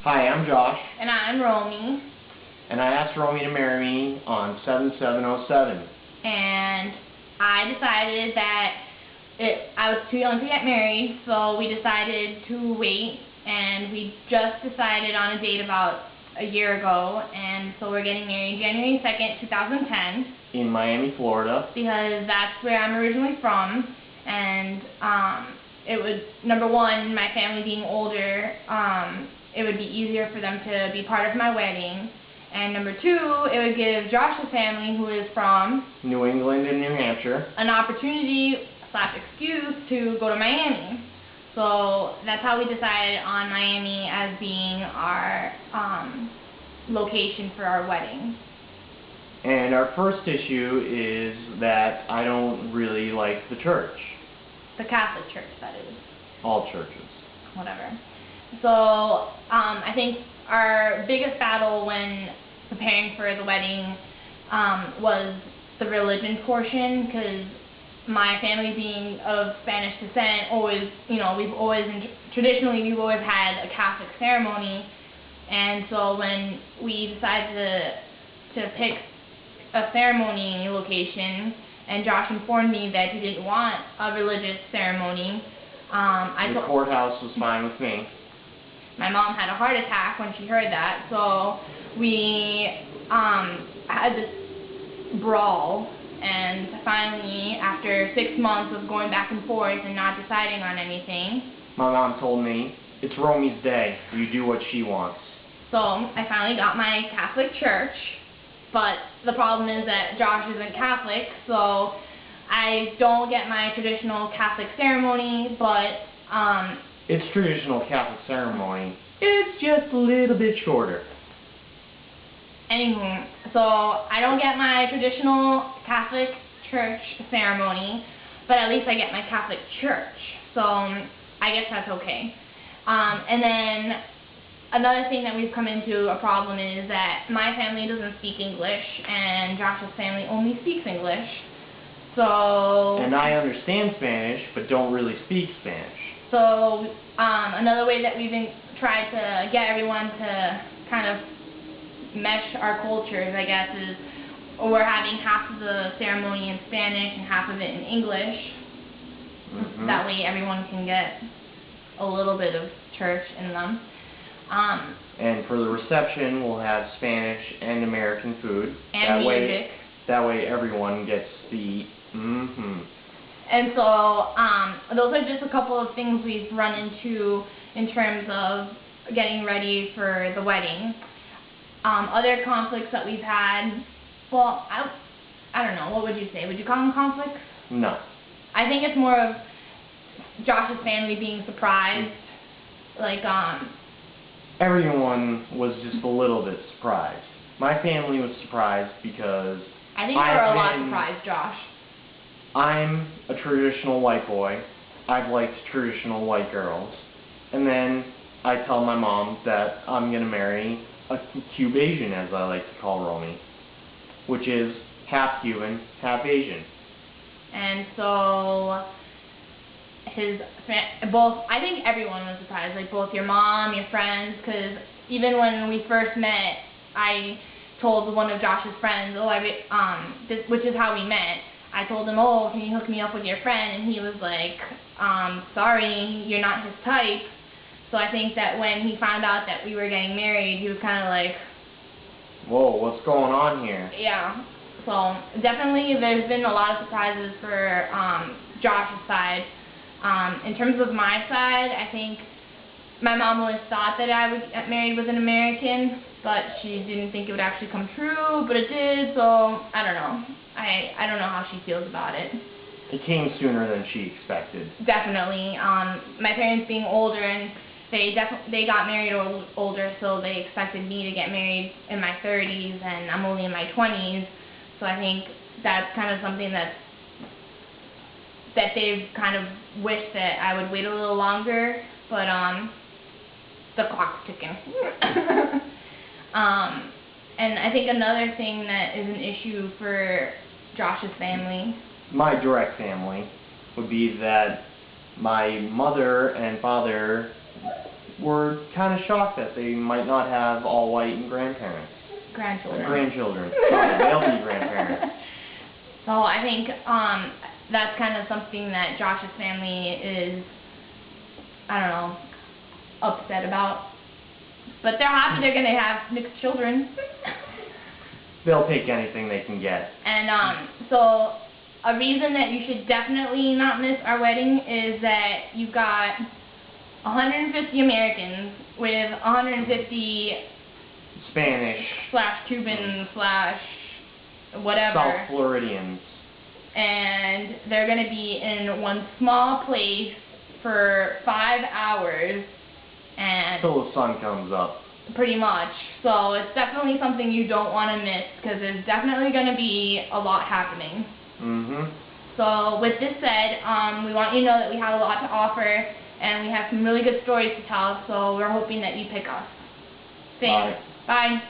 Hi, I'm Josh. And I'm Romy. And I asked Romy to marry me on 7/7/07. And I decided that I was too young to get married, so we decided to wait. And we just decided on a date about a year ago, and so we're getting married January 2nd, 2010. In Miami, Florida. Because that's where I'm originally from. And it would, number one, my family being older, it would be easier for them to be part of my wedding. And number two, it would give Josh's family, who is from New England and New Hampshire, an opportunity / excuse to go to Miami. So that's how we decided on Miami as being our location for our wedding. And our first issue is that I don't really like the church. The Catholic Church, that is. All churches. Whatever. So I think our biggest battle when preparing for the wedding was the religion portion, because my family being of Spanish descent, traditionally we've always had a Catholic ceremony, and so when we decided to pick a ceremony location, and Josh informed me that he didn't want a religious ceremony, the courthouse was fine with me. My mom had a heart attack when she heard that, so we had this brawl, and finally, after 6 months of going back and forth and not deciding on anything, my mom told me, it's Romy's day, you do what she wants. So I finally got my Catholic church, but the problem is that Josh isn't Catholic, so I don't get my traditional Catholic ceremony, but it's traditional Catholic ceremony. It's just a little bit shorter. Anywho, so I don't get my traditional Catholic church ceremony, but at least I get my Catholic church, so I guess that's okay. And then another thing that we've come into a problem is that my family doesn't speak English, and Josh's family only speaks English. So. And I understand Spanish, but don't really speak Spanish. So another way that we've tried to get everyone to kind of mesh our cultures, I guess, is we're having half of the ceremony in Spanish and half of it in English. Mm-hmm. That way everyone can get a little bit of church in them. And for the reception, we'll have Spanish and American food. And music. That way everyone gets to eat. Mm-hmm. And so those are just a couple of things we've run into in terms of getting ready for the wedding. Other conflicts that we've had, well, I don't know, what would you say? Would you call them conflicts? No. I think it's more of Josh's family being surprised. Like, everyone was just a little bit surprised. My family was surprised because I think they were a lot surprised, Josh. I'm a traditional white boy. I've liked traditional white girls. And then I tell my mom that I'm going to marry a Cubasian, as I like to call Romy, which is half Cuban, half Asian. And so I think everyone was surprised, like both your mom, your friends, because even when we first met, I told one of Josh's friends, which is how we met, I told him, oh, can you hook me up with your friend? And he was like, sorry, you're not his type. So I think that when he found out that we were getting married, he was kind of like, whoa, what's going on here? Yeah. So definitely there's been a lot of surprises for Josh's side. In terms of my side, I think my mom always thought that I would get married with an American, but she didn't think it would actually come true, but it did, so I don't know. I don't know how she feels about it. It came sooner than she expected. Definitely. My parents being older, and they got married older, so they expected me to get married in my 30s, and I'm only in my 20s, so I think that's kind of something that they've kind of wished that I would wait a little longer, but the clock's ticking. And I think another thing that is an issue for Josh's family, my direct family, would be that my mother and father we're kind of shocked that they might not have all white and grandparents. Grandchildren. Sorry, they'll be grandparents. So I think that's kind of something that Josh's family is, I don't know, upset about. But they're happy they're going to have mixed children. They'll take anything they can get. And so a reason that you should definitely not miss our wedding is that you've got 150 Americans with 150 Spanish / Cuban / whatever. South Floridians. And they're going to be in one small place for 5 hours. And Till the sun comes up. Pretty much. So it's definitely something you don't want to miss because there's definitely going to be a lot happening. So with this said, we want you to know that we have a lot to offer and we have some really good stories to tell, so we're hoping that you pick us. Thanks. Bye. Bye.